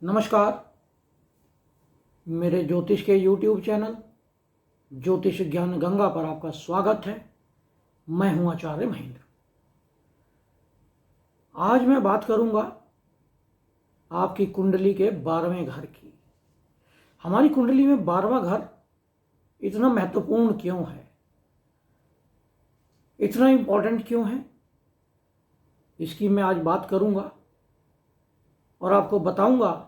नमस्कार। मेरे ज्योतिष के YouTube चैनल ज्योतिष ज्ञान गंगा पर आपका स्वागत है। मैं हूं आचार्य महेंद्र। आज मैं बात करूंगा आपकी कुंडली के 12वें घर की। हमारी कुंडली में 12वां घर इतना महत्वपूर्ण क्यों है, इतना इम्पोर्टेंट क्यों है, इसकी मैं आज बात करूंगा और आपको बताऊंगा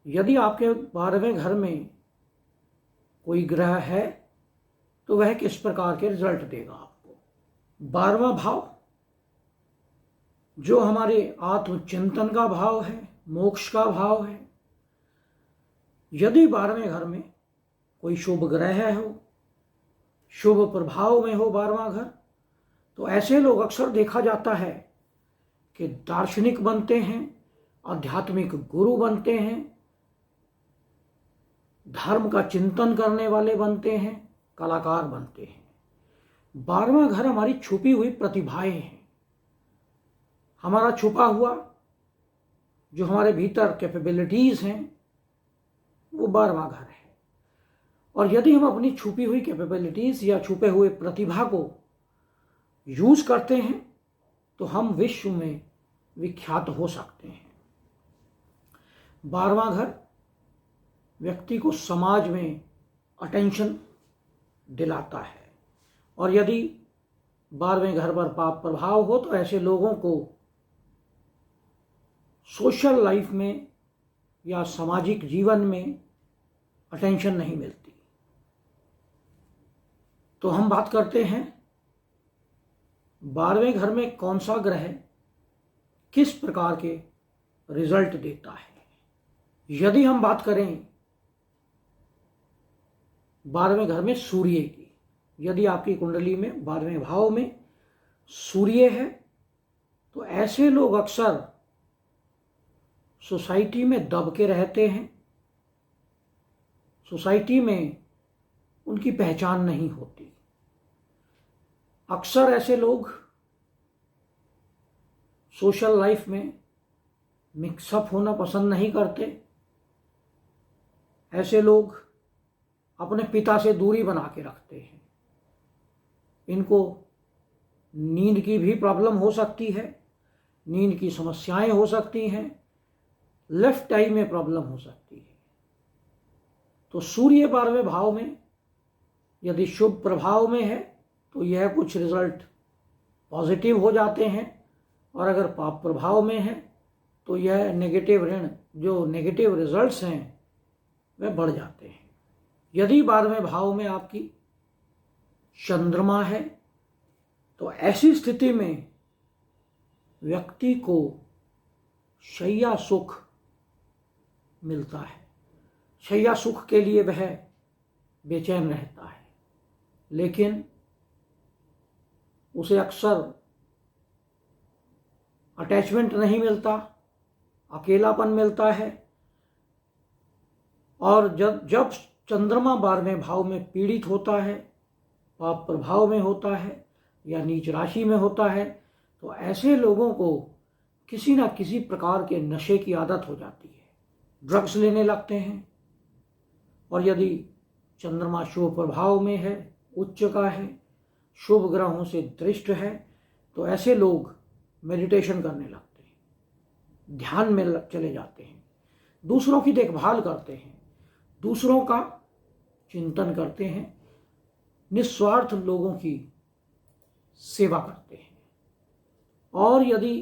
यदि आपके 12वें घर में कोई ग्रह है तो वह किस प्रकार के रिजल्ट देगा आपको। 12वां भाव जो हमारे आत्मचिंतन का भाव है, मोक्ष का भाव है। यदि 12वें घर में कोई शुभ ग्रह हो, शुभ प्रभाव में हो 12वां घर, तो ऐसे लोग अक्सर देखा जाता है कि दार्शनिक बनते हैं, आध्यात्मिक गुरु बनते हैं, धर्म का चिंतन करने वाले बनते हैं, कलाकार बनते हैं। 12वां घर हमारी छुपी हुई प्रतिभाएं हैं, हमारा छुपा हुआ जो हमारे भीतर कैपेबिलिटीज हैं वो 12वां घर है। और यदि हम अपनी छुपी हुई कैपेबिलिटीज या छुपे हुए प्रतिभा को यूज करते हैं तो हम विश्व में विख्यात हो सकते हैं। 12वां घर व्यक्ति को समाज में अटेंशन दिलाता है। और यदि 12वें घर पर पाप प्रभाव हो तो ऐसे लोगों को सोशल लाइफ में या सामाजिक जीवन में अटेंशन नहीं मिलती। तो हम बात करते हैं 12वें घर में कौन सा ग्रह किस प्रकार के रिजल्ट देता है। यदि हम बात करें 12वें घर में सूर्य की, यदि आपकी कुंडली में 12वें भाव में सूर्य है तो ऐसे लोग अक्सर सोसाइटी में दब के रहते हैं, सोसाइटी में उनकी पहचान नहीं होती। अक्सर ऐसे लोग सोशल लाइफ में मिक्सअप होना पसंद नहीं करते। ऐसे लोग अपने पिता से दूरी बना के रखते हैं। इनको नींद की भी प्रॉब्लम हो सकती है, नींद की समस्याएं हो सकती हैं, लेफ्ट आई में प्रॉब्लम हो सकती है। तो सूर्य 12वें भाव में यदि शुभ प्रभाव में है तो यह कुछ रिजल्ट पॉजिटिव हो जाते हैं, और अगर पाप प्रभाव में है तो यह नेगेटिव ऋण, जो नेगेटिव रिजल्ट्स हैं वह बढ़ जाते हैं। यदि 12वें भाव में आपकी चंद्रमा है तो ऐसी स्थिति में व्यक्ति को शैया सुख मिलता है। शैया सुख के लिए वह बेचैन रहता है, लेकिन उसे अक्सर अटैचमेंट नहीं मिलता, अकेलापन मिलता है। और जब चंद्रमा 12वें भाव में पीड़ित होता है, पाप प्रभाव में होता है या नीच राशि में होता है, तो ऐसे लोगों को किसी न किसी प्रकार के नशे की आदत हो जाती है, ड्रग्स लेने लगते हैं। और यदि चंद्रमा शुभ प्रभाव में है, उच्च का है, शुभ ग्रहों से दृष्ट है, तो ऐसे लोग मेडिटेशन करने लगते हैं, ध्यान में चले जाते हैं, दूसरों की देखभाल करते हैं, दूसरों का चिंतन करते हैं, निस्वार्थ लोगों की सेवा करते हैं। और यदि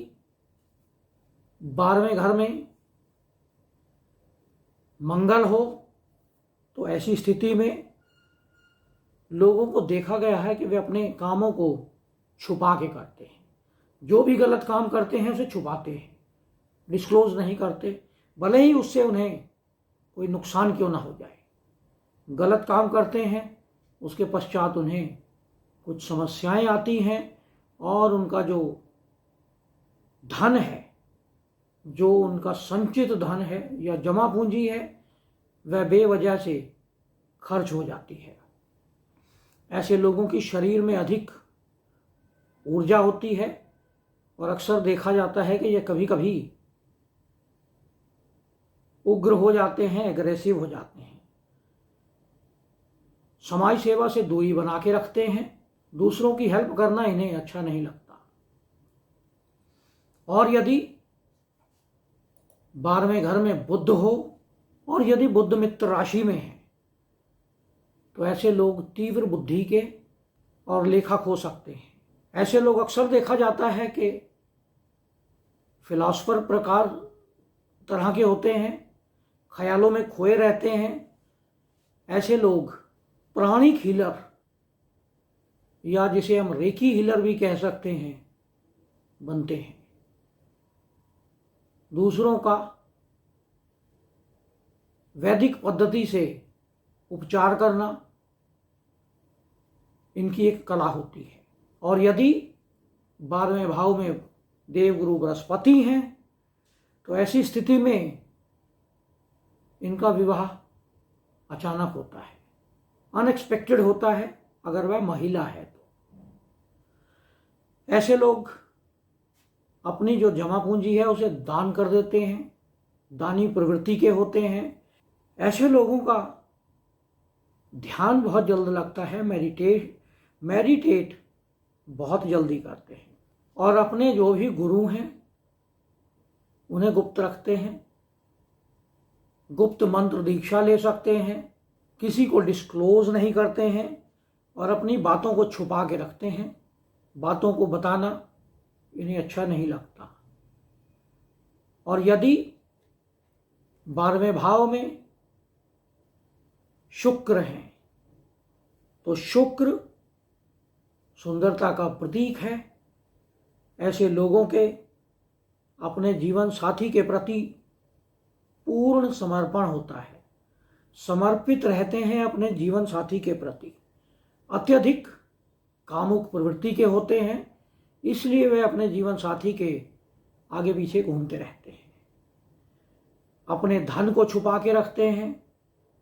12वें घर में मंगल हो तो ऐसी स्थिति में लोगों को देखा गया है कि वे अपने कामों को छुपा के करते हैं। जो भी गलत काम करते हैं उसे छुपाते हैं, डिस्क्लोज नहीं करते, भले ही उससे उन्हें कोई नुकसान क्यों ना हो जाए। गलत काम करते हैं, उसके पश्चात उन्हें कुछ समस्याएं आती हैं और उनका जो धन है, जो उनका संचित धन है या जमा पूंजी है, वह बेवजह से खर्च हो जाती है। ऐसे लोगों की शरीर में अधिक ऊर्जा होती है और अक्सर देखा जाता है कि यह कभी कभी उग्र हो जाते हैं, एग्रेसिव हो जाते हैं। समाज सेवा से दूरी बना के रखते हैं। दूसरों की हेल्प करना इन्हें अच्छा नहीं लगता। और यदि 12वें घर में बुध हो और यदि बुध मित्र राशि में है तो ऐसे लोग तीव्र बुद्धि के और लेखक हो सकते हैं। ऐसे लोग अक्सर देखा जाता है कि फिलॉसफर प्रकार तरह के होते हैं, ख्यालों में खोए रहते हैं। ऐसे लोग प्राणिक हीलर या जिसे हम रेकी हीलर भी कह सकते हैं बनते हैं। दूसरों का वैदिक पद्धति से उपचार करना इनकी एक कला होती है। और यदि 12वें भाव में देवगुरु बृहस्पति हैं तो ऐसी स्थिति में इनका विवाह अचानक होता है, अनएक्सपेक्टेड होता है अगर वह महिला है तो। ऐसे लोग अपनी जो जमा पूंजी है उसे दान कर देते हैं, दानी प्रवृत्ति के होते हैं। ऐसे लोगों का ध्यान बहुत जल्द लगता है, मेडिटेट बहुत जल्दी करते हैं और अपने जो भी गुरु हैं उन्हें गुप्त रखते हैं। गुप्त मंत्र दीक्षा ले सकते हैं, किसी को डिस्क्लोज नहीं करते हैं और अपनी बातों को छुपा के रखते हैं। बातों को बताना इन्हें अच्छा नहीं लगता। और यदि 12वें भाव में शुक्र है तो शुक्र सुंदरता का प्रतीक है। ऐसे लोगों के अपने जीवन साथी के प्रति पूर्ण समर्पण होता है, समर्पित रहते हैं अपने जीवन साथी के प्रति। अत्यधिक कामुक प्रवृत्ति के होते हैं, इसलिए वे अपने जीवन साथी के आगे पीछे घूमते रहते हैं। अपने धन को छुपा के रखते हैं,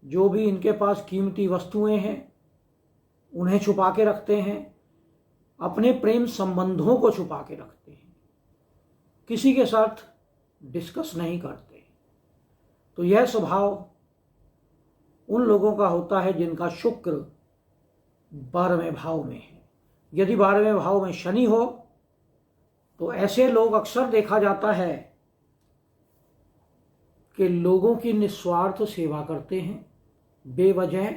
जो भी इनके पास कीमती वस्तुएं हैं उन्हें छुपा के रखते हैं। अपने प्रेम संबंधों को छुपा के रखते हैं, किसी के साथ डिस्कस नहीं करते। तो यह स्वभाव उन लोगों का होता है जिनका शुक्र 12वें भाव में है। यदि 12वें भाव में शनि हो तो ऐसे लोग अक्सर देखा जाता है कि लोगों की निस्वार्थ सेवा करते हैं, बेवजह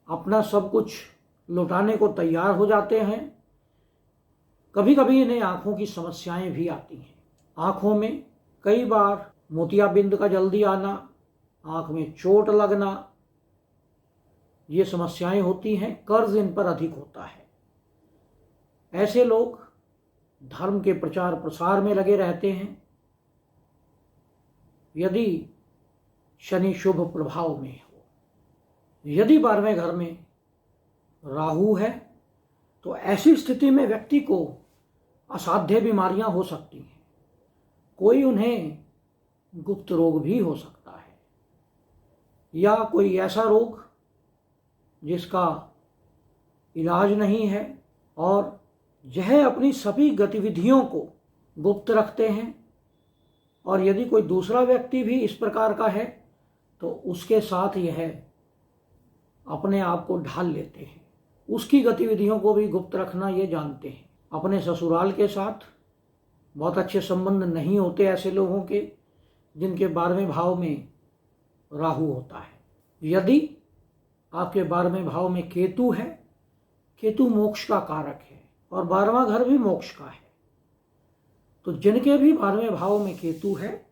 अपना सब कुछ लुटाने को तैयार हो जाते हैं। कभी कभी इन्हें आंखों की समस्याएं भी आती हैं। आंखों में कई बार मोतियाबिंद का जल्दी आना, आंख में चोट लगना, ये समस्याएं होती हैं। कर्ज इन पर अधिक होता है। ऐसे लोग धर्म के प्रचार प्रसार में लगे रहते हैं। यदि शनि शुभ प्रभाव में हो, यदि 12वें घर में राहु है तो ऐसी स्थिति में व्यक्ति को असाध्य बीमारियां हो सकती हैं। कोई उन्हें गुप्त रोग भी हो सकता है या कोई ऐसा रोग जिसका इलाज नहीं है, और यह अपनी सभी गतिविधियों को गुप्त रखते हैं। और यदि कोई दूसरा व्यक्ति भी इस प्रकार का है तो उसके साथ यह अपने आप को ढाल लेते हैं। उसकी गतिविधियों को भी गुप्त रखना ये जानते हैं। अपने ससुराल के साथ बहुत अच्छे संबंध नहीं होते ऐसे लोगों के जिनके 12वें भाव में राहु होता है। यदि आपके 12वें भाव में केतु है, केतु मोक्ष का कारक है और 12वां घर भी मोक्ष का है, तो जिनके भी 12वें भाव में केतु है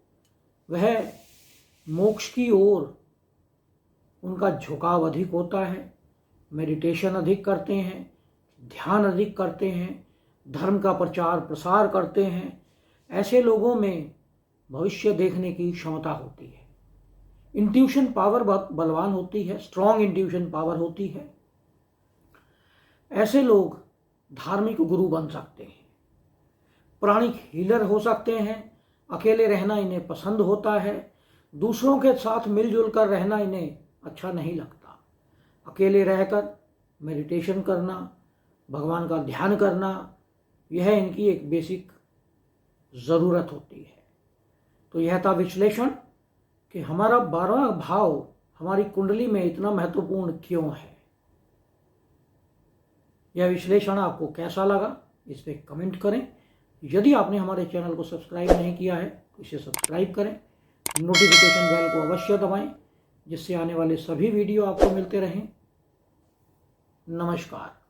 वह मोक्ष की ओर उनका झुकाव अधिक होता है। मेडिटेशन अधिक करते हैं, ध्यान अधिक करते हैं, धर्म का प्रचार प्रसार करते हैं। ऐसे लोगों में भविष्य देखने की क्षमता होती है। इंट्यूशन पावर बहुत बलवान होती है, स्ट्रॉन्ग इंट्यूशन पावर होती है। ऐसे लोग धार्मिक गुरु बन सकते हैं, प्राणिक हीलर हो सकते हैं। अकेले रहना इन्हें पसंद होता है, दूसरों के साथ मिलजुल कर रहना इन्हें अच्छा नहीं लगता। अकेले रहकर मेडिटेशन करना, भगवान का ध्यान करना, यह इनकी एक बेसिक ज़रूरत होती है। तो यह था विश्लेषण कि हमारा 12वां भाव हमारी कुंडली में इतना महत्वपूर्ण क्यों है। यह विश्लेषण आपको कैसा लगा इस पर कमेंट करें। यदि आपने हमारे चैनल को सब्सक्राइब नहीं किया है तो इसे सब्सक्राइब करें, नोटिफिकेशन बेल को अवश्य दबाएं, जिससे आने वाले सभी वीडियो आपको मिलते रहें। नमस्कार।